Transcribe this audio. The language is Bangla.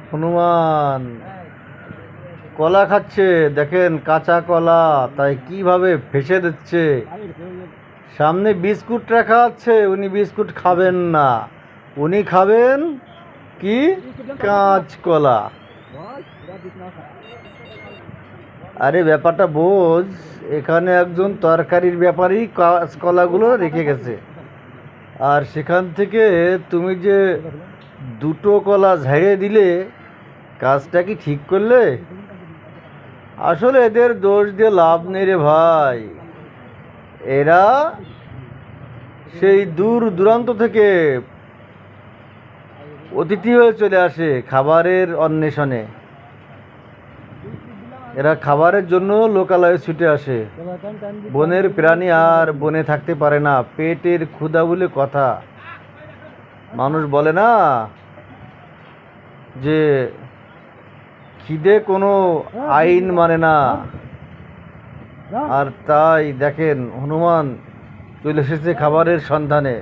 হনুমান কলা খাচ্ছে, দেখেন কাঁচা কলা, তাই কিভাবে ফেসে দিচ্ছে। সামনে বিস্কুট রাখা আছে, উনি বিস্কুট খাবেন না, উনি খাবেন কি, কাঁচ কলা। আরে ব্যাপারটা বোঝ, এখানে একজন তরকারির ব্যাপারী কাঁচ কলাগুলো রেখে গেছে, আর সেখান থেকে তুমি যে দুটো কলা ঝেড়ে দিলে, কাজটা কি ঠিক করলে? আসলে এদের দোষ দিয়ে লাভ নেই রে ভাই। এরা সেই দূর দূরান্ত থেকে অতিথি হয়ে চলে আসে খাবারের অন্বেষণে। এরা খাবারের জন্য লোকালয়ে ছুটে আসে। বনের প্রাণী আর বনে থাকতে পারে না, পেটের ক্ষুধা বলে কথা। মানুষ বলে না যে খিদে কোনো আইন মানে না, আর তাই দেখেন হনুমান চলে এসেছে খাবারের সন্ধানে।